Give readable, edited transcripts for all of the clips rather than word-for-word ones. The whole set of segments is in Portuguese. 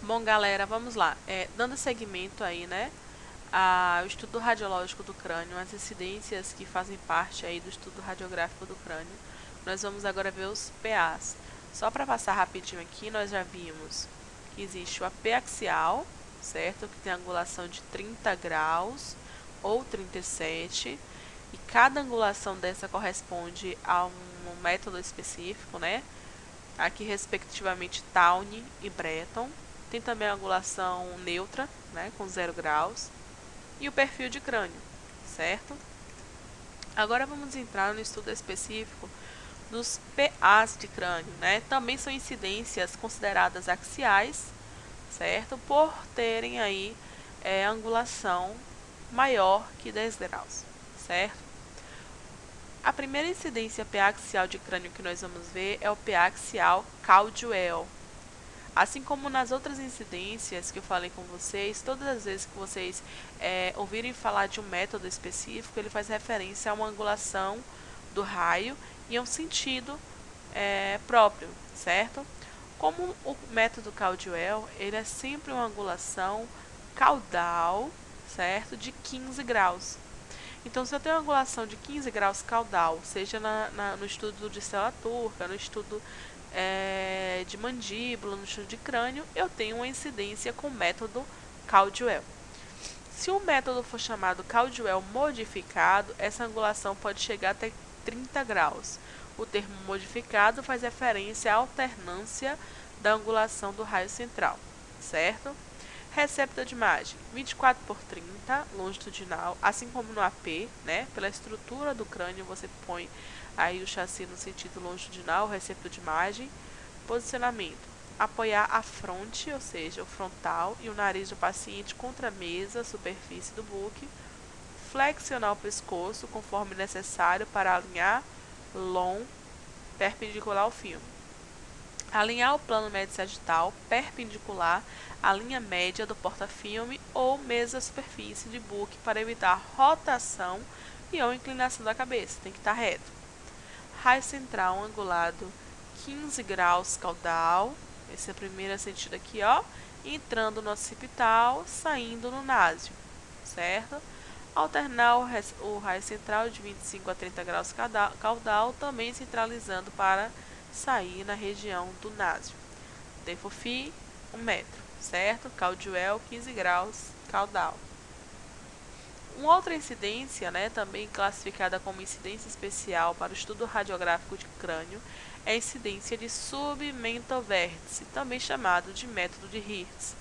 Bom, galera, vamos lá. Dando seguimento aí, né, ao estudo radiológico do crânio, as incidências que fazem parte aí do estudo radiográfico do crânio, nós vamos agora ver os PAs. Só para passar rapidinho aqui, nós já vimos que existe o AP axial, certo? Que tem angulação de 30 graus ou 37, e cada angulação dessa corresponde a um método específico, né? Aqui respectivamente Towne e Breton. Tem também a angulação neutra, né, com 0 graus, e o perfil de crânio, certo? Agora vamos entrar no estudo específico dos PAs de crânio, né? Também são incidências consideradas axiais, certo? Por terem aí angulação maior que 10 graus, certo? A primeira incidência PA axial de crânio que nós vamos ver é o PA axial Caldwell. Assim como nas outras incidências que eu falei com vocês, todas as vezes que vocês ouvirem falar de um método específico, ele faz referência a uma angulação do raio e a um sentido próprio, certo? Como o método Caldwell, ele é sempre uma angulação caudal, certo? De 15 graus. Então, se eu tenho uma angulação de 15 graus caudal, seja no estudo de célula turca, no estudo de mandíbula, no estudo de crânio, eu tenho uma incidência com o método Caldwell. Se o método for chamado Caldwell modificado, essa angulação pode chegar até 30 graus. O termo modificado faz referência à alternância da angulação do raio central, certo? Receptor de imagem 24 por 30, longitudinal, assim como no AP, né? Pela estrutura do crânio, você põe aí o chassi no sentido longitudinal, o receptor de imagem. Posicionamento: apoiar a fronte, ou seja, o frontal e o nariz do paciente contra a mesa, superfície do book. Flexionar o pescoço conforme necessário para alinhar long perpendicular ao filme. Alinhar o plano médio sagital perpendicular à linha média do porta-filme ou mesa-superfície de book para evitar rotação e ou inclinação da cabeça. Tem que estar reto. Raio central angulado 15 graus caudal. Esse é o primeiro sentido aqui, ó. Entrando no occipital, saindo no násio, certo? Alternar o raio central de 25 a 30 graus caudal, também centralizando para sair na região do násio. Tempo φ, 1 metro, certo? Caldwell, 15 graus caudal. Uma outra incidência, né, também classificada como incidência especial para o estudo radiográfico de crânio, é a incidência de submentovértice, também chamado de método de Hertz.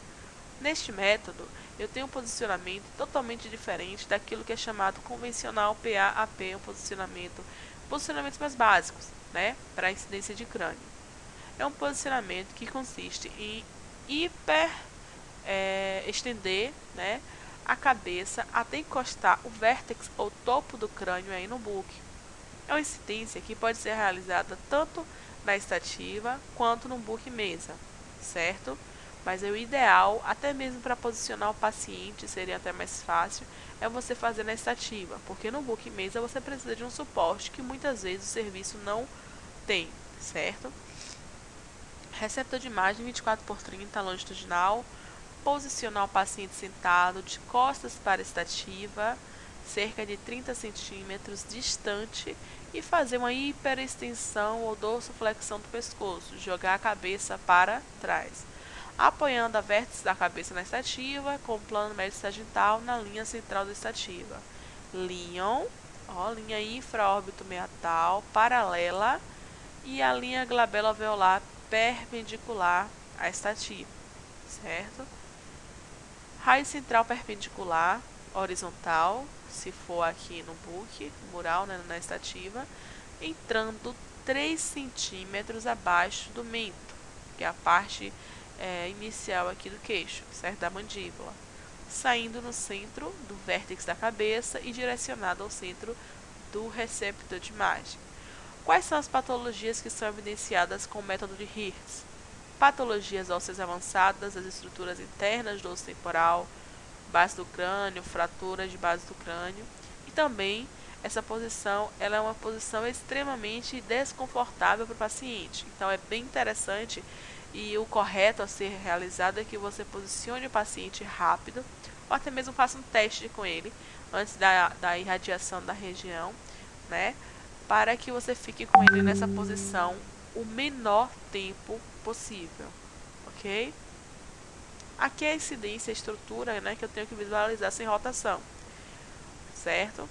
Neste método, eu tenho um posicionamento totalmente diferente daquilo que é chamado convencional PA-AP, posicionamentos mais básicos, né, para a incidência de crânio. É um posicionamento que consiste em estender, né, a cabeça até encostar o vértex ou topo do crânio aí no book. É uma incidência que pode ser realizada tanto na estativa quanto no book mesa, certo? Mas o ideal, até mesmo para posicionar o paciente, seria até mais fácil, é você fazer na estativa, porque no book mesa você precisa de um suporte que muitas vezes o serviço não tem, certo? Receptor de imagem 24 por 30 longitudinal, posicionar o paciente sentado de costas para a estativa, cerca de 30 centímetros distante, e fazer uma hiperextensão ou dorsoflexão do pescoço, jogar a cabeça para trás, apoiando a vértice da cabeça na estativa, com o plano médio sagital na linha central da estativa. Linha infraórbito meatal paralela e a linha glabela alveolar perpendicular à estativa, certo? Raio central perpendicular, horizontal, se for aqui no book, mural, né, na estativa, entrando 3 centímetros abaixo do mento, que é a parte inicial aqui do queixo, certo? Da mandíbula, saindo no centro do vértex da cabeça e direcionado ao centro do receptor de imagem. Quais são as patologias que são evidenciadas com o método de Hertz? Patologias ósseas avançadas das estruturas internas do osso temporal, base do crânio, fraturas de base do crânio, e também essa posição ela é uma posição extremamente desconfortável para o paciente. Então é bem interessante E o correto a ser realizado é que você posicione o paciente rápido, ou até mesmo faça um teste com ele antes da irradiação da região, né? Para que você fique com ele nessa posição o menor tempo possível, ok? Aqui é a incidência, a estrutura, né, que eu tenho que visualizar sem rotação, certo?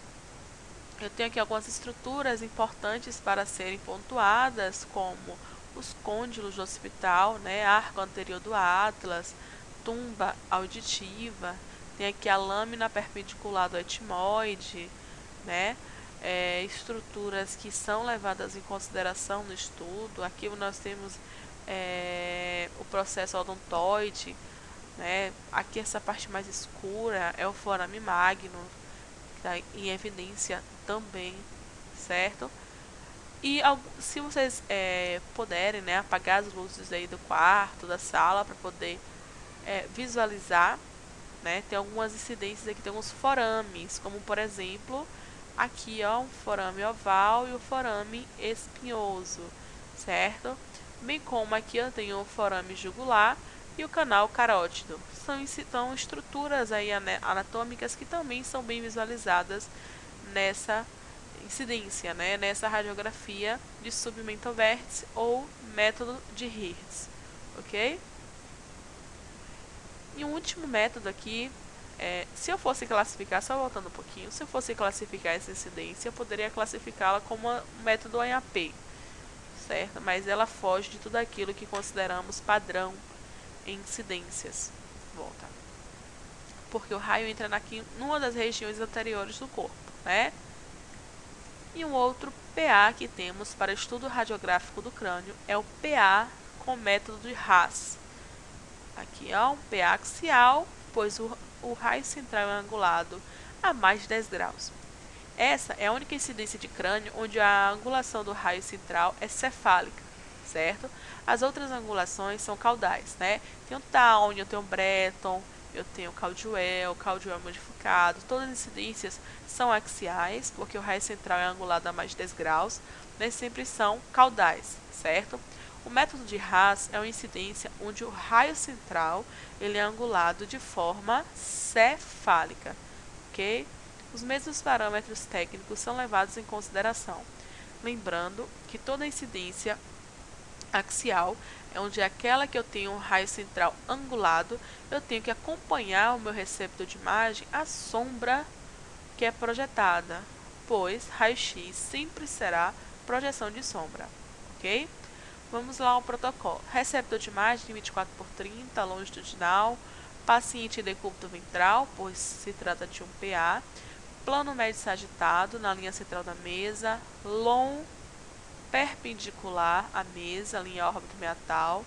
Eu tenho aqui algumas estruturas importantes para serem pontuadas, como os côndilos do hospital, né, arco anterior do Atlas, tumba auditiva, tem aqui a lâmina perpendicular do etmoide, né, estruturas que são levadas em consideração no estudo. Aqui nós temos o processo odontoide, né, aqui essa parte mais escura é o forame magnum, tá em evidência também, certo? E se vocês puderem, né, apagar as luzes aí do quarto, da sala, para poder visualizar, né, tem algumas incidências aqui, tem alguns forames, como por exemplo, aqui ó, um forame oval e o forame espinhoso, certo? Bem como aqui eu tenho o forame jugular e o canal carótido. São estruturas aí anatômicas que também são bem visualizadas nessa incidência, né, nessa radiografia de submentovértice ou método de Hirtz, ok? E um último método aqui, se eu fosse classificar, só voltando um pouquinho, se eu fosse classificar essa incidência, eu poderia classificá-la como um método ANAP, certo? Mas ela foge de tudo aquilo que consideramos padrão em incidências. Volta. Porque o raio entra aqui numa das regiões anteriores do corpo, né? E um outro PA que temos para estudo radiográfico do crânio é o PA com método de Haas. Aqui é um PA axial, pois o raio central é angulado a mais de 10 graus. Essa é a única incidência de crânio onde a angulação do raio central é cefálica, certo? As outras angulações são caudais, né? Tem o Towne, eu tenho o Breton, eu tenho o Caldwell modificado. Todas as incidências são axiais, porque o raio central é angulado a mais de 10 graus, nem sempre são caudais, certo? O método de Haas é uma incidência onde o raio central ele é angulado de forma cefálica, ok? Os mesmos parâmetros técnicos são levados em consideração, lembrando que toda incidência axial é onde é aquela que eu tenho um raio central angulado, eu tenho que acompanhar o meu receptor de imagem à sombra que é projetada, pois raio-x sempre será projeção de sombra, ok? Vamos lá ao protocolo. Receptor de imagem 24x30, longitudinal, paciente em decúbito ventral, pois se trata de um PA, plano médio sagitado na linha central da mesa, long perpendicular à mesa, linha órbito-meatal,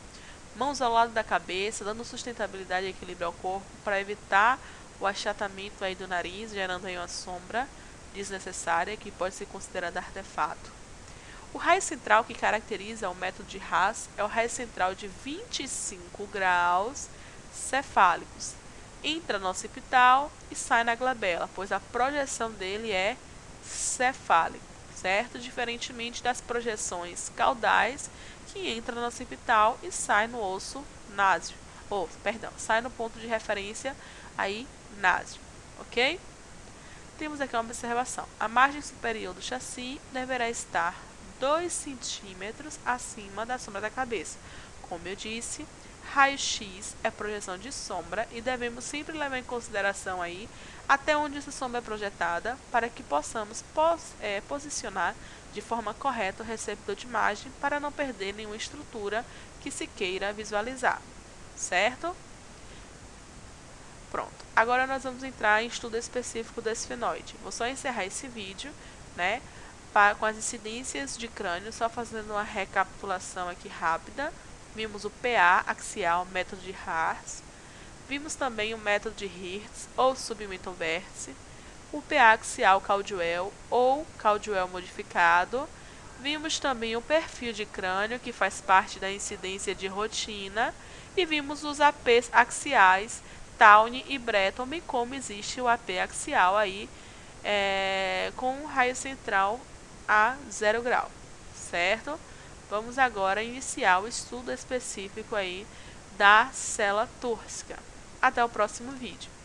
mãos ao lado da cabeça, dando sustentabilidade e equilíbrio ao corpo para evitar o achatamento aí do nariz, gerando aí uma sombra desnecessária que pode ser considerada artefato. O raio central que caracteriza o método de Haas é o raio central de 25 graus cefálicos. Entra no occipital e sai na glabela, pois a projeção dele é cefálica, certo? Diferentemente das projeções caudais, que entra no occipital e sai no osso náseo. Sai no ponto de referência aí náseo, ok? Temos aqui uma observação. A margem superior do chassi deverá estar 2 centímetros acima da sombra da cabeça. Como eu disse, raio-x é projeção de sombra e devemos sempre levar em consideração aí até onde essa sombra é projetada para que possamos posicionar de forma correta o receptor de imagem para não perder nenhuma estrutura que se queira visualizar, certo? Pronto, agora nós vamos entrar em estudo específico do esfenoide. Vou só encerrar esse vídeo, né, com as incidências de crânio, só fazendo uma recapitulação aqui rápida. Vimos o PA axial, método de Haas. Vimos também o método de Hirtz, ou submentovértice. O PA axial Caldwell, ou Caldwell modificado. Vimos também o perfil de crânio, que faz parte da incidência de rotina. E vimos os APs axiais, Towne e Breton, bem como existe o AP axial aí, com um raio central a 0 grau, certo? Vamos agora iniciar o estudo específico aí da célula túrcica. Até o próximo vídeo.